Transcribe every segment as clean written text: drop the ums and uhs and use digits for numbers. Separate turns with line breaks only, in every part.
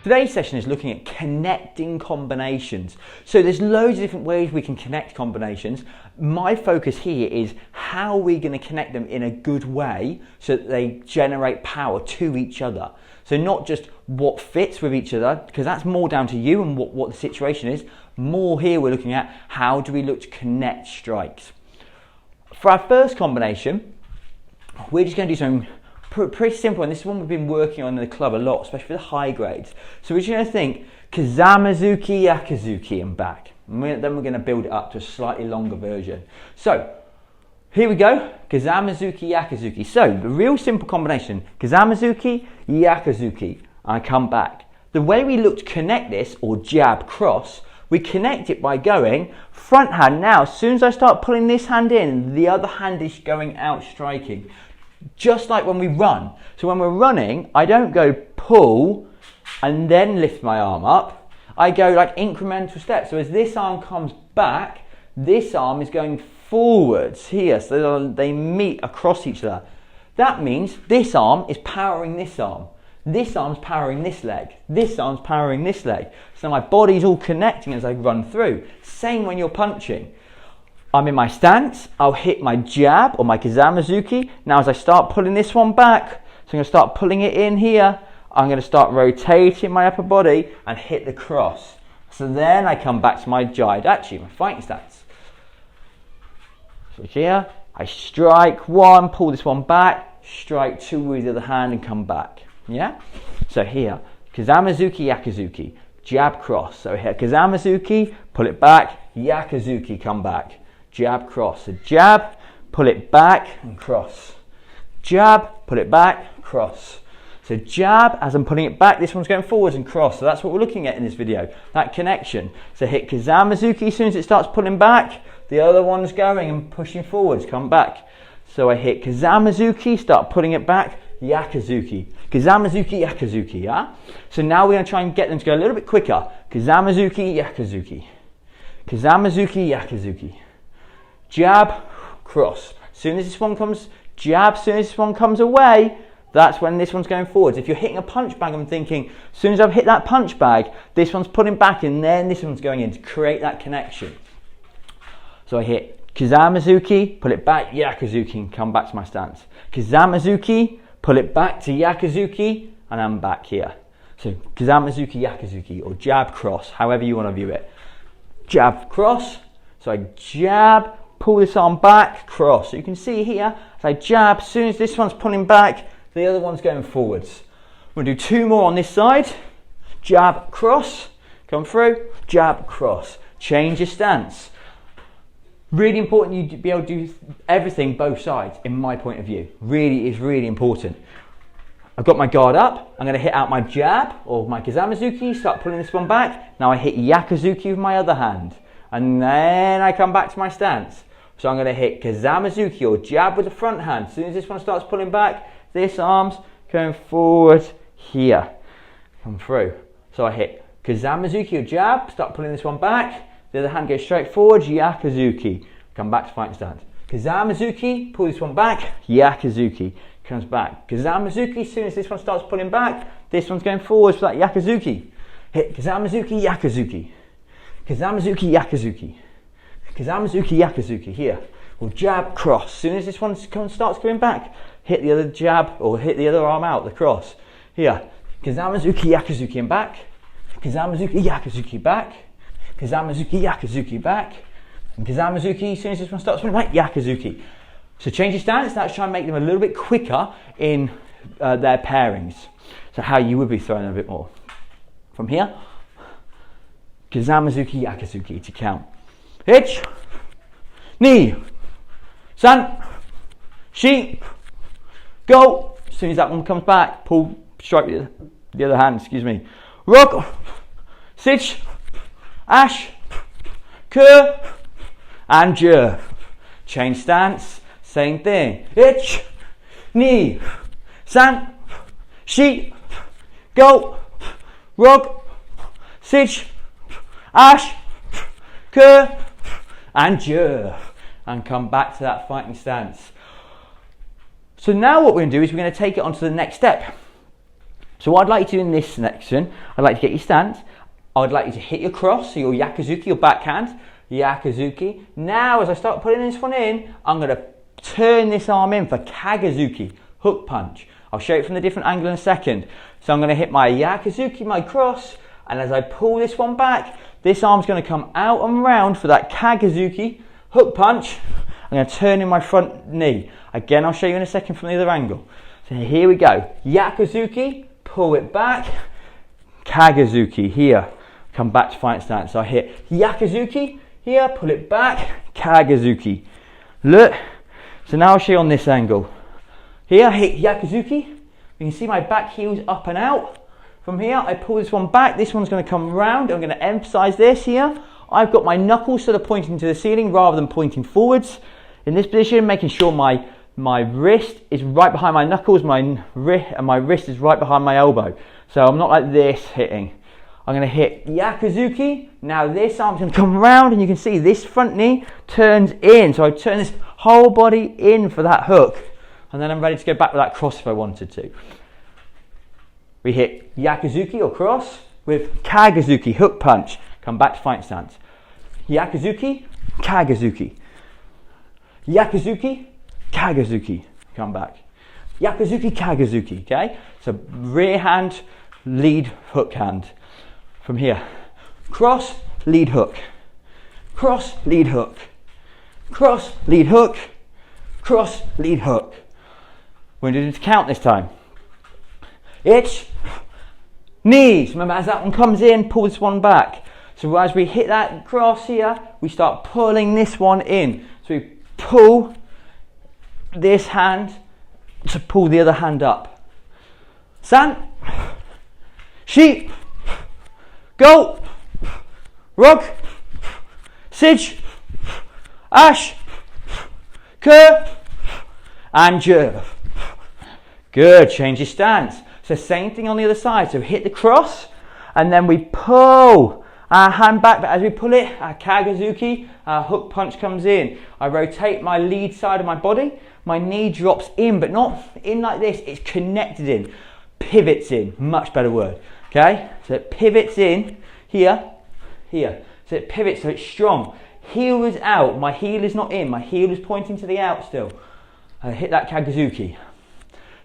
Today's session is looking at connecting combinations. So there's loads of different ways we can connect combinations. My focus here is how we're going to connect them in a good way so that they generate power to each other. So not just what fits with each other, because that's more down to you and what the situation is. More here we're looking at how do we look to connect strikes. For our first combination, we're just going to do something pretty simple, and this is one we've been working on in the club a lot, especially for the high grades. So we're just going to think KIZAMI, ZUKI-KAGI and back. And then we're going to build it up to a slightly longer version. So here we go, KIZAMI, ZUKI-KAGI. So the real simple combination, KIZAMI, ZUKI-KAGI. I come back. The way we look to connect this, or jab cross, we connect it by going front hand. Now, as soon as I start pulling this hand in, the other hand is going out striking. Just like when we run. So when we're running, I don't go pull and then lift my arm up. I go like incremental steps. So as this arm comes back, this arm is going forwards here. So they meet across each other. That means this arm is powering this arm. This arm's powering this leg. This arm's powering this leg. So my body's all connecting as I run through. Same when you're punching. I'm in my stance, I'll hit my jab or my KIZAMI ZUKI. Now as I start pulling this one back, so I'm going to start pulling it in here, I'm going to start rotating my upper body and hit the cross. So then I come back to my GYAKU, my fighting stance. So here, I strike one, pull this one back, strike two with the other hand and come back. Yeah? So here, KIZAMI ZUKI-KAGI, jab cross. So here, KIZAMI ZUKI, pull it back, GYAKU ZUKI, come back. Jab, cross. So jab, pull it back and cross. Jab, pull it back, cross. So jab, as I'm pulling it back, this one's going forwards and cross. So that's what we're looking at in this video, that connection. So hit KIZAMI ZUKI, as soon as it starts pulling back, the other one's going and pushing forwards, come back. So I hit KIZAMI ZUKI, start pulling it back, GYAKU ZUKI. KIZAMI ZUKI, GYAKU ZUKI, yeah? So now we're going to try and get them to go a little bit quicker. KIZAMI ZUKI, GYAKU ZUKI. KIZAMI ZUKI, GYAKU ZUKI. Jab, cross. As soon as this one comes, jab, as soon as this one comes away, that's when this one's going forwards. If you're hitting a punch bag, I'm thinking, as soon as I've hit that punch bag, this one's pulling back and then this one's going in to create that connection. So I hit KIZAMI ZUKI, pull it back, GYAKU ZUKI, and come back to my stance. KIZAMI ZUKI, pull it back to GYAKU ZUKI, and I'm back here. So KIZAMI ZUKI, GYAKU ZUKI, or jab, cross, however you want to view it. Jab, cross. So I jab, pull this arm back, cross. So you can see here, as I jab, as soon as this one's pulling back, the other one's going forwards. We'll do two more on this side. Jab, cross, come through, jab, cross. Change your stance. Really important you be able to do everything both sides, in my point of view. Really is really important. I've got my guard up, I'm going to hit out my jab, or my KIZAMI ZUKI, start pulling this one back. Now I hit GYAKU ZUKI with my other hand. And then I come back to my stance. So I'm going to hit KIZAMI ZUKI or jab with the front hand. As soon as this one starts pulling back, this arm's going forward here. Come through. So I hit KIZAMI ZUKI or jab, start pulling this one back. The other hand goes straight forward, GYAKU ZUKI. Come back to fighting stance. KIZAMI ZUKI, pull this one back, GYAKU ZUKI. Comes back. KIZAMI ZUKI, as soon as this one starts pulling back, this one's going forwards for that GYAKU ZUKI. Hit KIZAMI ZUKI, GYAKU ZUKI. KIZAMI ZUKI, GYAKU ZUKI. KIZAMI ZUKI, GYAKU ZUKI. Here, we'll jab, cross. As soon as this one starts coming back, hit the other jab or hit the other arm out, the cross. Here, KIZAMI ZUKI, GYAKU ZUKI and back. KIZAMI ZUKI, GYAKU ZUKI back. KIZAMI ZUKI, GYAKU ZUKI back. And KIZAMI ZUKI, as soon as this one starts coming back, GYAKU ZUKI. So change your stance. Let's try and make them a little bit quicker in their pairings. So how you would be throwing them a bit more. From here, KIZAMI ZUKI, GYAKU ZUKI to count. Hitch, knee, san, shi, go. As soon as that one comes back, pull, strike the other hand, excuse me. Rock, sich, ash, ke, and je. Change stance, same thing. Hitch, knee, san, shi, go, rock, sich, ash, ke, and je, and come back to that fighting stance. So now what we're going to do is we're going to take it on to the next step. So what I'd like you to do in this section, I'd like to get your stance. I'd like you to hit your cross, so your Gyaku-Zuki, your backhand, Gyaku-Zuki. Now, as I start putting this one in, I'm going to turn this arm in for Kage-Zuki, hook punch. I'll show it from the different angle in a second. So I'm going to hit my Gyaku-Zuki, my cross, and as I pull this one back, this arm's going to come out and round for that Kage-Zuki, hook punch. I'm going to turn in my front knee. Again, I'll show you in a second from the other angle. So here we go. Gyaku-Zuki, pull it back, Kage-Zuki, here. Come back to fight stance. So I hit Gyaku-Zuki, here, pull it back, Kage-Zuki. Look. So now I'll show you on this angle. Here, I hit Gyaku-Zuki. You can see my back heel's up and out. From here, I pull this one back. This one's going to come round. I'm going to emphasize this here. I've got my knuckles sort of pointing to the ceiling rather than pointing forwards. In this position, making sure my wrist is right behind my knuckles, and my wrist is right behind my elbow. So I'm not like this hitting. I'm going to hit Gyaku-Zuki. Now this arm's going to come round and you can see this front knee turns in. So I turn this whole body in for that hook. And then I'm ready to go back with that cross if I wanted to. We hit Gyaku-Zuki or cross with Kage-Zuki, hook punch. Come back to fight stance. Gyaku-Zuki, Kage-Zuki. Gyaku-Zuki, Kage-Zuki. Come back. Gyaku-Zuki, Kage-Zuki. Okay? So rear hand, lead, hook hand. From here. Cross, lead, hook. Cross, lead, hook. Cross, lead, hook. Cross, lead, hook. We're going to do the count this time. Itch, knees. Remember, as that one comes in, pull this one back. So as we hit that cross here, we start pulling this one in. So we pull this hand to pull the other hand up. San, sheep, go, rug, sidge, ash, cur, and jer. Good, change your stance. So same thing on the other side. So hit the cross and then we pull our hand back, but as we pull it, our Kage-Zuki, our hook punch comes in. I rotate my lead side of my body, my knee drops in, but not in like this, it's connected in, pivots in, much better word, okay? So it pivots in, here, here. So it pivots so it's strong. Heel is out, my heel is not in, my heel is pointing to the out still. I hit that Kage-Zuki.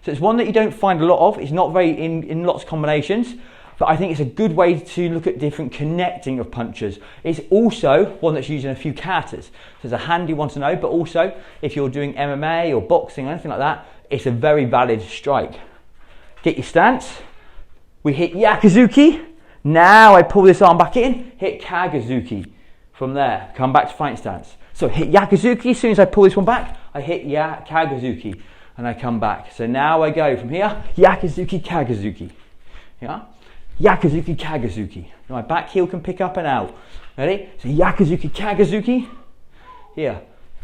So it's one that you don't find a lot of, it's not very in lots of combinations, but I think it's a good way to look at different connecting of punches. It's also one that's used in a few katas. So it's a handy one to know, but also if you're doing MMA or boxing or anything like that, it's a very valid strike. Get your stance. We hit Gyaku-Zuki. Now I pull this arm back in, hit Kage-Zuki. From there, come back to fighting stance. So hit Gyaku-Zuki, as soon as I pull this one back, I hit Kage-Zuki and I come back. So now I go from here, Gyaku-Zuki, Kage-Zuki. Yeah? Gyaku-Zuki, Kage-Zuki. My back heel can pick up and out. Ready? So Gyaku-Zuki, Kage-Zuki. Here.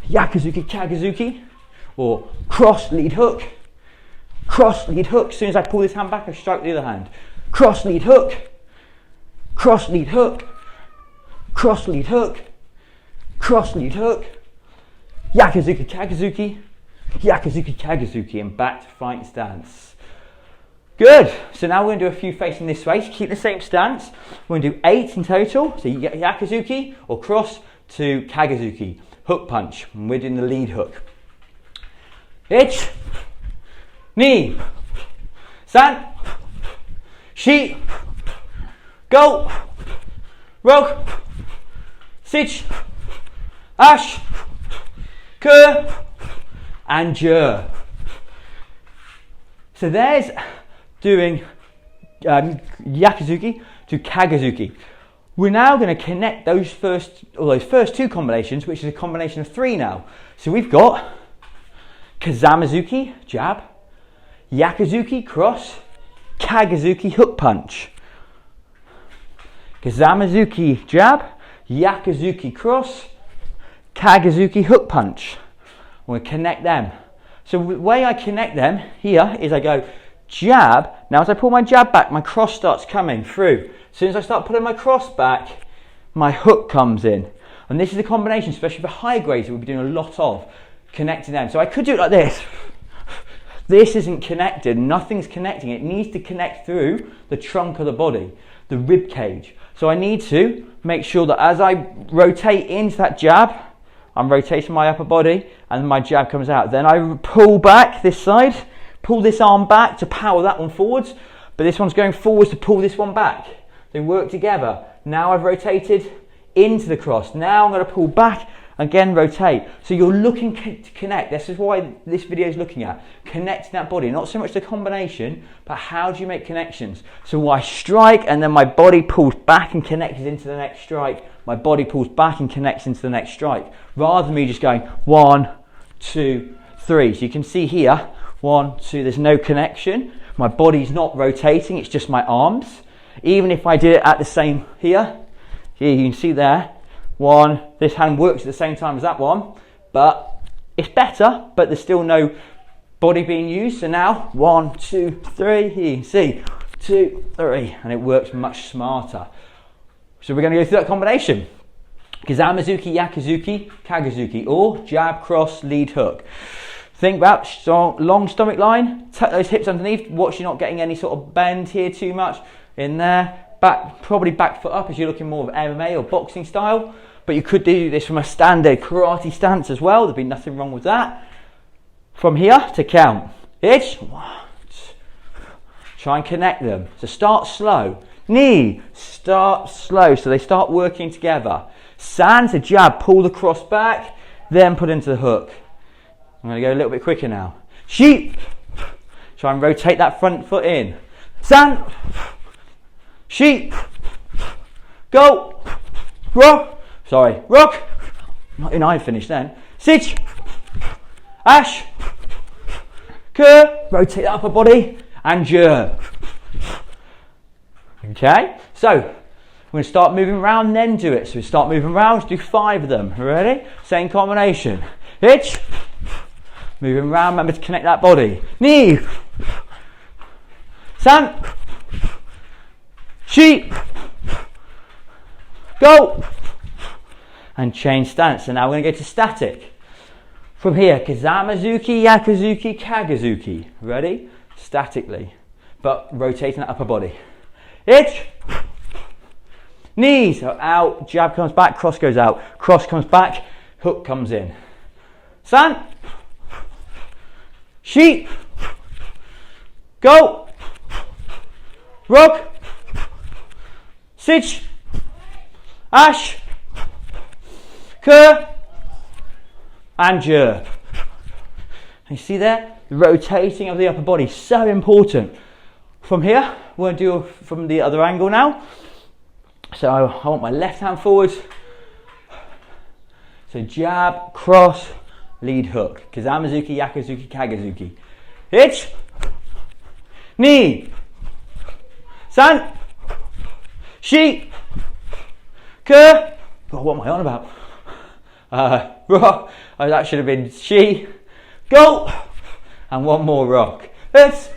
Gyaku-Zuki, Kage-Zuki. Or cross, lead, hook. Cross, lead, hook. As soon as I pull this hand back, I strike the other hand. Cross, lead, hook. Cross, lead, hook. Cross, lead, hook. Cross, lead, hook. Gyaku-Zuki, Kage-Zuki. Gyaku-Zuki, Kage-Zuki. And back to fighting stance. Good. So now we're going to do a few facing this way. So keep the same stance. We're going to do 8 in total. So you get Gyaku-Zuki or cross to Kage-Zuki. Hook punch. And we're doing the lead hook. Itch. Knee. San. Sheep. Go. Rug. Sidge. Ash. Cur. And jer. So there's doing Gyaku-Zuki to Kage-Zuki. We're now going to connect those first two combinations, which is a combination of 3 now. So we've got KIZAMI jab, Gyaku-Zuki cross, Kage-Zuki hook punch. KIZAMI jab, Gyaku-Zuki cross, Kage-Zuki hook punch. We're going to connect them. So the way I connect them here is I go jab. Now as I pull my jab back, my cross starts coming through. As soon as I start pulling my cross back, my hook comes in. And this is a combination, especially for high grades, that we'll be doing a lot of, connecting them. So I could do it like this. this isn't connected, nothing's connecting. It needs to connect through the trunk of the body, the rib cage. So I need to make sure that as I rotate into that jab, I'm rotating my upper body and my jab comes out. Then I pull back this side, pull this arm back to power that one forwards, but this one's going forwards to pull this one back. They work together. Now I've rotated into the cross. Now I'm going to pull back, again rotate. So you're looking to connect. This is why this video is looking at connecting that body. Not so much the combination, but how do you make connections? So I strike and then my body pulls back and connects into the next strike. My body pulls back and connects into the next strike. Rather than me just going 1, 2, 3. So you can see here, 1, 2, there's no connection. My body's not rotating, it's just my arms. Even if I did it at the same here you can see there, 1, this hand works at the same time as that one, but it's better, but there's still no body being used. So now 1, 2, 3, here you can see 2, 3, and it works much smarter. So we're going to go through that combination. KIZAMI, ZUKI, GYAKU, KAGI, or jab, cross, lead, hook. Think about long stomach line, tuck those hips underneath, watch you're not getting any sort of bend here too much in there. Back, probably back foot up as you're looking more of MMA or boxing style, but you could do this from a standard karate stance as well. There'd be nothing wrong with that. From here to count. Each, 1, 2. Try and connect them. So start slow. Knee, start slow, so they start working together. San to jab, pull the cross back, then put into the hook. I'm going to go a little bit quicker now. Sheep, try and rotate that front foot in. San, sheep, go, rock, rock, not in I finish then. Sit, ash, cur, rotate the upper body, and jer. Okay, so we're going to start moving around, then do it. So we start moving around, do 5 of them. Ready? Same combination. Hitch, moving around, remember to connect that body. Knee, san, sheep, go, and change stance. So now we're going to go to static. From here, KIZAMI, ZUKI, GYAKU, KAGI. Ready? Statically, but rotating that upper body. Hitch, knees are out, jab comes back, cross goes out, cross comes back, hook comes in. San, sheep, go, rock, sit, ash, cur, and jer. You see there, the rotating of the upper body, so important. From here, we're going to do from the other angle now. So I want my left hand forwards. So jab, cross, lead, hook. KIZAMI, ZUKI, GYAKU, KAGI. Hitch, knee, san, sheep, cur. Oh, what am I on about? Rock. Oh, that should have been she, go, and one more rock. It's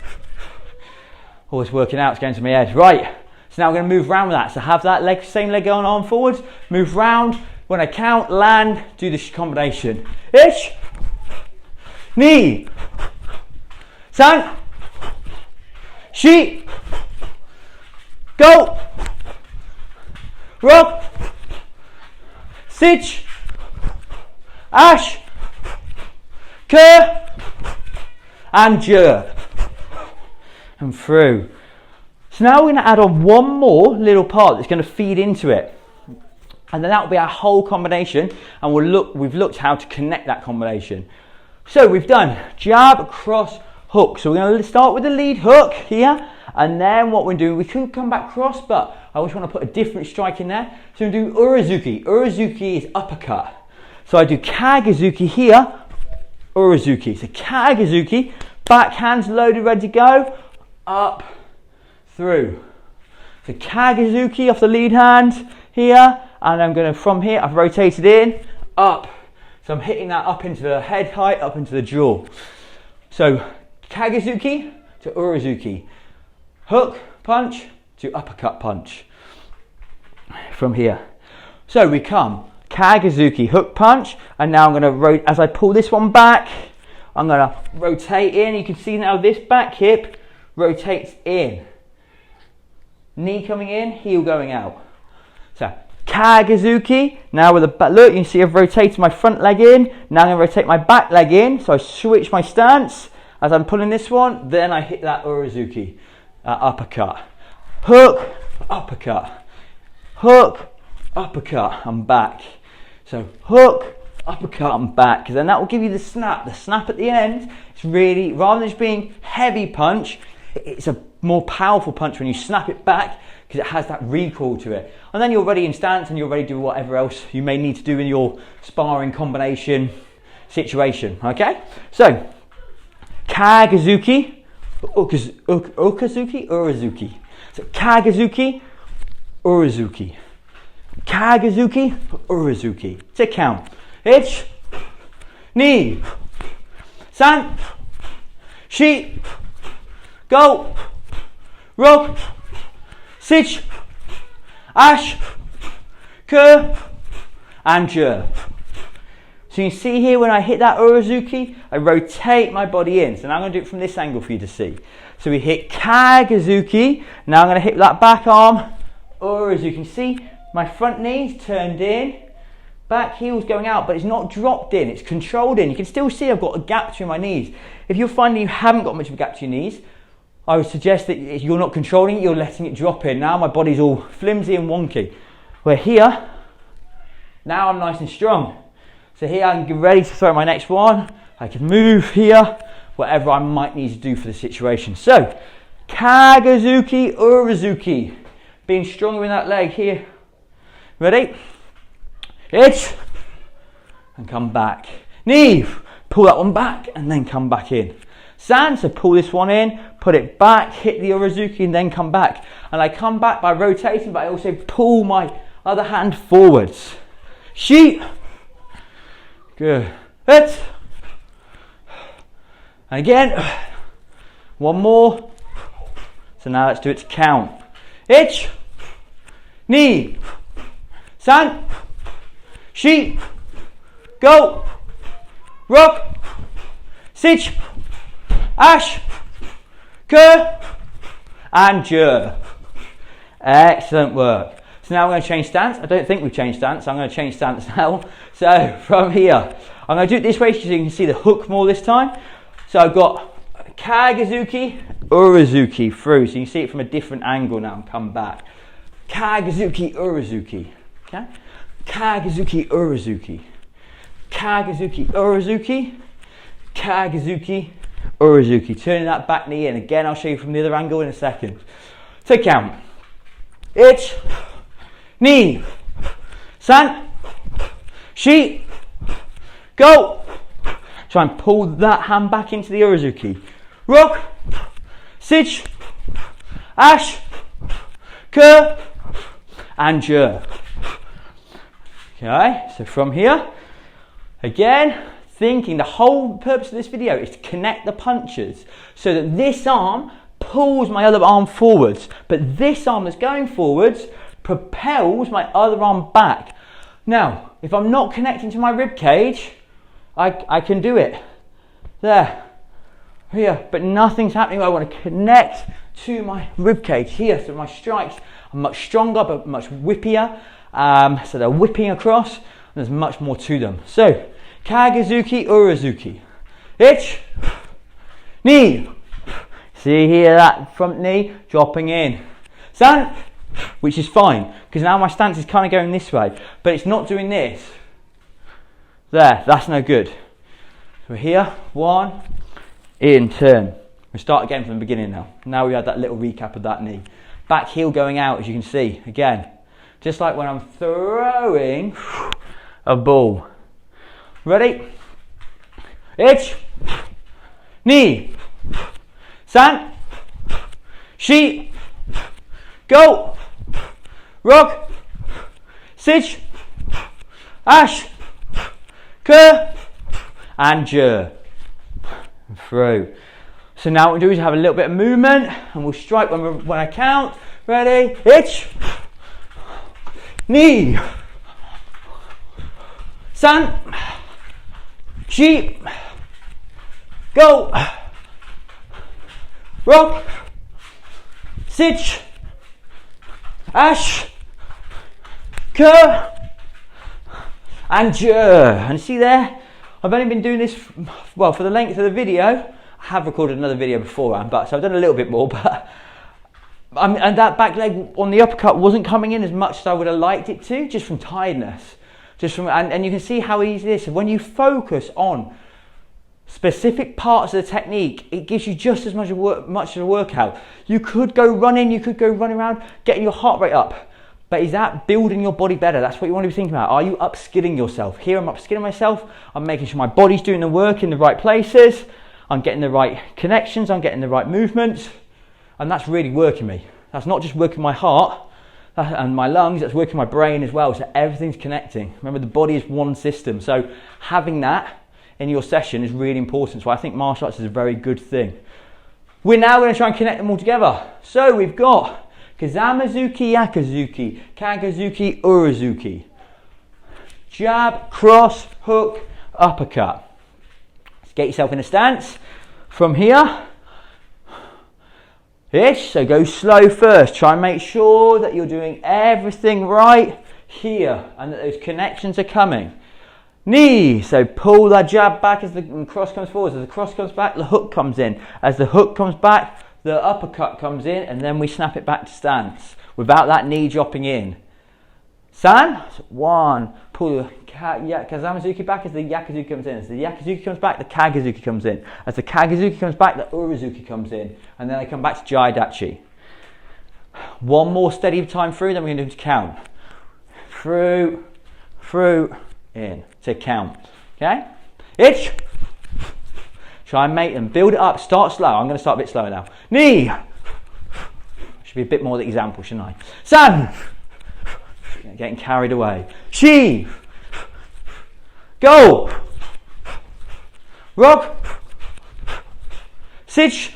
always working out, it's going to my head. Right, so now we're going to move around with that. So have that leg, same leg on arm forwards, move round. When I count, land, do this combination. Hitch, knee, san, sheep, go, rock, sit, ash, cur, and jer. And through. So now we're going to add on one more little part that's going to feed into it, and then that will be our whole combination, and we've looked how to connect that combination. So we've done jab, cross, hook. So we're going to start with the lead hook here, and then what we're doing, we could come back cross, but I always want to put a different strike in there. So we do urazuki. Urazuki is uppercut. So I do KAGI here, urazuki. So KAGI, back hands loaded, ready to go, up, through. So KAGI off the lead hand here, and I'm going to, from here, I've rotated in, up. So I'm hitting that up into the head height, up into the jaw. So KAGI to urazuki. Hook, punch, to uppercut punch. From here. So we come KAGI, hook punch, and now I'm going to rotate, as I pull this one back, I'm going to rotate in. You can see now this back hip rotates in. Knee coming in, heel going out. So, Kagazuki. Now with the back, look, you can see I've rotated my front leg in. Now I'm going to rotate my back leg in. So I switch my stance as I'm pulling this one. Then I hit that Urazuki, uppercut. Hook, uppercut. Hook, uppercut, I'm back. So hook, uppercut, I'm back. Because then that will give you the snap. The snap at the end, it's really, rather than just being heavy punch, it's a more powerful punch when you snap it back because it has that recoil to it. And then you're ready in stance and you're ready to do whatever else you may need to do in your sparring combination situation, okay? So, Kagazuki, Okazuki, Urazuki. So, Kagazuki, Urazuki. Kagazuki, Urazuki. To count. Ich, ni, san, shi, go, rock, sich, ash, ke, and je. So you see here when I hit that Urazuki, I rotate my body in. So now I'm going to do it from this angle for you to see. So we hit Kagazuki. Now I'm going to hit that back arm, Urazuki. You can see my front knee's turned in, back heel's going out, but it's not dropped in, it's controlled in. You can still see I've got a gap between my knees. If you're finding you haven't got much of a gap to your knees, I would suggest that you're not controlling it, you're letting it drop in. Now my body's all flimsy and wonky. Where here, now I'm nice and strong. So here I can get ready to throw my next one. I can move here, whatever I might need to do for the situation. So, Kagazuki, Urazuki. Being stronger in that leg here. Ready? Ich, and come back. Knee, pull that one back and then come back in. San, so pull this one in, put it back, hit the Urazuki and then come back. And I come back by rotating, but I also pull my other hand forwards. Shi, good. It. And again, one more. So now let's do it to count. Ich, ni, san, shi, go, rock, sich, ash, ke, and je. Excellent work. So now we're going to change stance. I don't think we've changed stance. I'm going to change stance now. So from here, I'm going to do it this way so you can see the hook more this time. So I've got Kagazuki, Urazuki through. So you can see it from a different angle now and come back. Kagazuki, Urazuki. Okay? Kagazuki, Urazuki. Kagazuki, Urazuki. Kagazuki, Urazuki. Turning that back knee in. Again, I'll show you from the other angle in a second. So count. Ich, ni, san, shi, go. Try and pull that hand back into the Urazuki. Rock, sich, ash, ke, and je. Okay, so from here, again, thinking the whole purpose of this video is to connect the punches so that this arm pulls my other arm forwards, but this arm that's going forwards propels my other arm back. Now, if I'm not connecting to my rib cage, I can do it. There, here, but nothing's happening. I want to connect to my rib cage here, so my strikes are much stronger, but much whippier. So they're whipping across, and there's much more to them. So, Kagazuki, Urazuki. Ich, ni. See here, that front knee dropping in. San, which is fine, because now my stance is kind of going this way, but it's not doing this. There, that's no good. So here, one, in, turn. We'll start again from the beginning now. Now we had that little recap of that knee. Back heel going out, as you can see. Again, just like when I'm throwing a ball. Ready? Ich, ni, san, shi, go, rock, sich, ash, ke, and je. Through. So now what we'll do is have a little bit of movement and we'll strike when I count. Ready? Ich, ni, san, shi, go, rock, sit, ash, curl, and jerk. And see there, I've only been doing this, well, for the length of the video. I have recorded another video beforehand, but so I've done a little bit more, but and that back leg on the uppercut wasn't coming in as much as I would have liked it to, just from tiredness. And you can see how easy it is. So when you focus on specific parts of the technique, it gives you just as much of a workout. You could go running, you could go running around, getting your heart rate up. But is that building your body better? That's what you want to be thinking about. Are you upskilling yourself? Here I'm upskilling myself. I'm making sure my body's doing the work in the right places. I'm getting the right connections. I'm getting the right movements. And that's really working me. That's not just working my heart and my lungs, that's working my brain as well. So everything's connecting. Remember, the body is one system. So having that in your session is really important. So I think martial arts is a very good thing. We're now going to try and connect them all together. So we've got KIZAMI, ZUKI, YAKU, KAGI, Urazuki. Jab, cross, hook, uppercut. Let's get yourself in a stance. From here, so go slow first. Try and make sure that you're doing everything right here and that those connections are coming. Knee, so pull that jab back as the cross comes forward. As the cross comes back, the hook comes in. As the hook comes back, the uppercut comes in, and then we snap it back to stance without that knee dropping in. San, so 1, pull the KIZAMI ZUKI back as the YAKU comes in. As the YAKU comes back, the KAGI comes in. As the KAGI comes back, the Urazuki comes in. And then I come back to GYAKU. One more steady time through, then we're going to do count. Through, in, to count. Okay? Itch. Try and make them. Build it up. Start slow. I'm going to start a bit slower now. Knee. Should be a bit more the example, shouldn't I? San. Getting carried away. She. Go. Rock. Sit.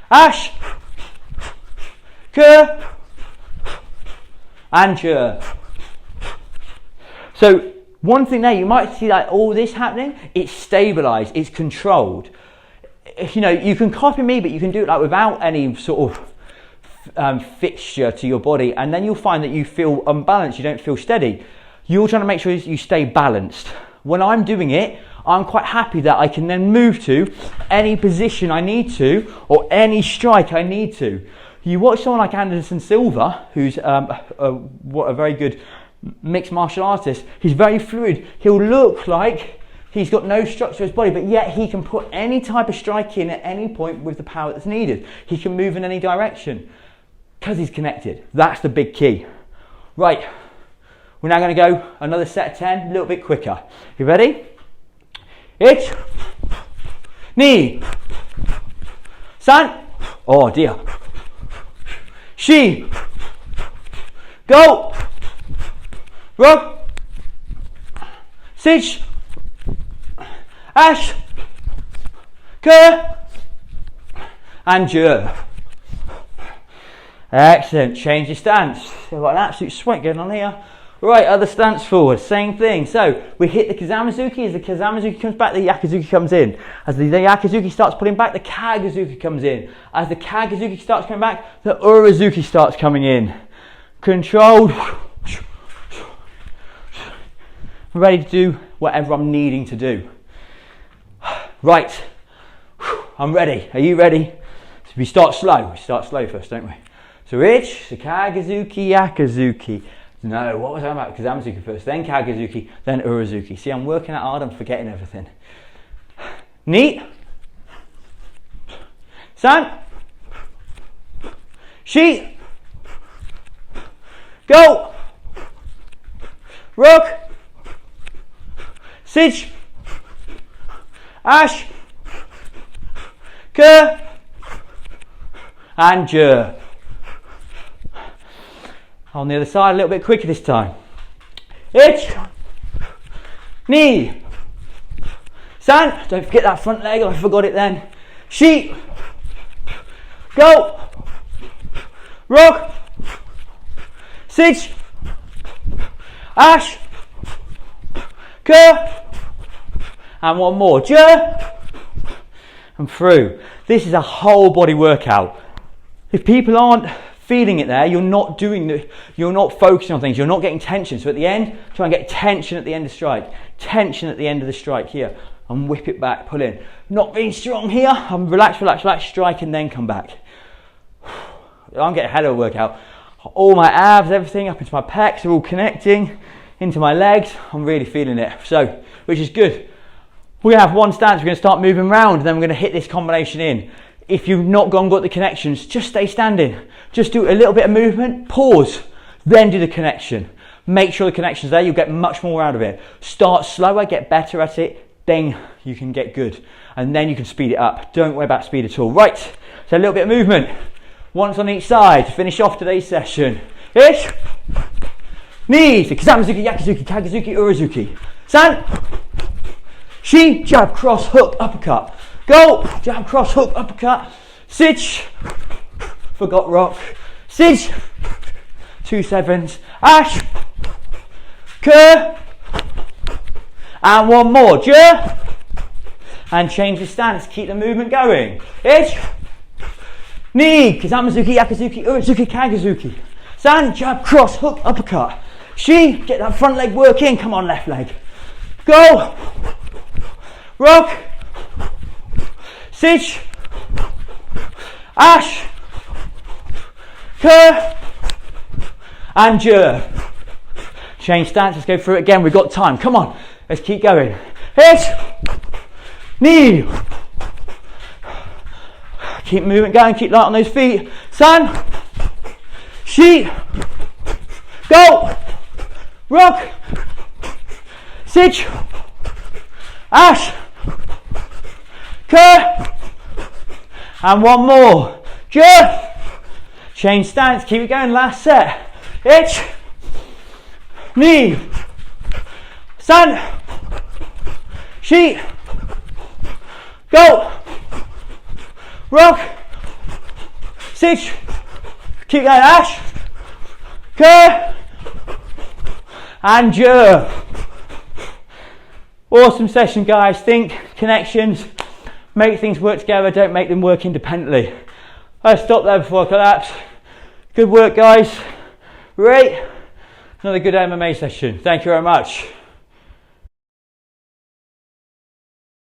Ash. Kerr. And jerk. So one thing there, you might see that all this happening, it's stabilized, it's controlled. You know, you can copy me, but you can do it like without any sort of fixture to your body, and then you'll find that you feel unbalanced, you don't feel steady. You're trying to make sure you stay balanced. When I'm doing it, I'm quite happy that I can then move to any position I need to, or any strike I need to. You watch someone like Anderson Silva, who's a very good mixed martial artist. He's very fluid. He'll look like he's got no structure to his body, but yet he can put any type of strike in at any point with the power that's needed. He can move in any direction because he's connected. That's the big key. Right, we're now going to go another set of 10, a little bit quicker. You ready? Itch. Knee. San. Oh dear. She. Go. Rock. Sit. Ash. Kerr. And jerk. Excellent. Change your stance. I've got an absolute sweat going on here. Right, other stance forward. Same thing. So we hit the KIZAMI ZUKI. As the KIZAMI ZUKI comes back, the YAKU comes in. As the YAKU starts pulling back, the KAGI comes in. As the KAGI starts coming back, the Urazuki starts coming in. Controlled. I'm ready to do whatever I'm needing to do. Right, I'm ready. Are you ready? So we start slow. We start slow first, don't we? So itch, the KAGI, YAKU. No, what was I about? KIZAMI ZUKI first, then KAGI, then Urazuki. See, I'm working out hard, I'm forgetting everything. Knee. San. She. Go. Rock. Sit. Ash. Kerr. And jerk. On the other side, a little bit quicker this time. Itch. Knee. San. Don't forget that front leg, I forgot it then. Sheep. Go. Rock. Sit. Ash. Kerr. And one more, jerk, and through. This is a whole body workout. If people aren't feeling it there, you're not focusing on things, you're not getting tension. So at the end, try and get tension at the end of strike, tension at the end of the strike here, and whip it back, pull in. Not being strong here, I'm relax, strike and then come back. I'm getting a hell of a workout. All my abs, everything up into my pecs are all connecting into my legs. I'm really feeling it, so, which is good. We're gonna have one stance, we're gonna start moving around, and then we're gonna hit this combination in. If you've not got the connections, just stay standing. Just do a little bit of movement, pause, then do the connection. Make sure the connection's there, you'll get much more out of it. Start slower, get better at it, then you can get good. And then you can speed it up. Don't worry about speed at all. Right, so a little bit of movement. Once on each side to finish off today's session. Ish. Knees. KIZAMI, ZUKI-KAGI, ZUKI-KAGI, Urazuki. San. Shi. Jab, cross, hook, uppercut. Go. Jab, cross, hook, uppercut. Sich. Forgot rock. Sich. 2 sevens. Ash. Kerr. And one more. Jer. And change the stance. Keep the movement going. Ish. Knee, KIZAMI, ZUKI-KAGI, ZUKI-KAGI, ZUKI. San, jab, cross, hook, uppercut. Shi, get that front leg work in. Come on, left leg. Go. Rock. Sich. Ash. Kerr. And jer. Change stance, let's go through it again. We've got time. Come on, let's keep going. Hit. Knee. Keep moving, going, keep light on those feet. San. Shi. Go. Rock. Sich. Ash. Kerr. And one more. Jer. Change stance, keep it going, last set. Itch. Knee. San. Shi. Go. Rock. Sich. Keep going, Ash. Kerr. And jer. Awesome session, guys. Think, connections, make things work together, don't make them work independently. I stop there before I collapse. Good work, guys. Great. Another good MMA session. Thank you very much.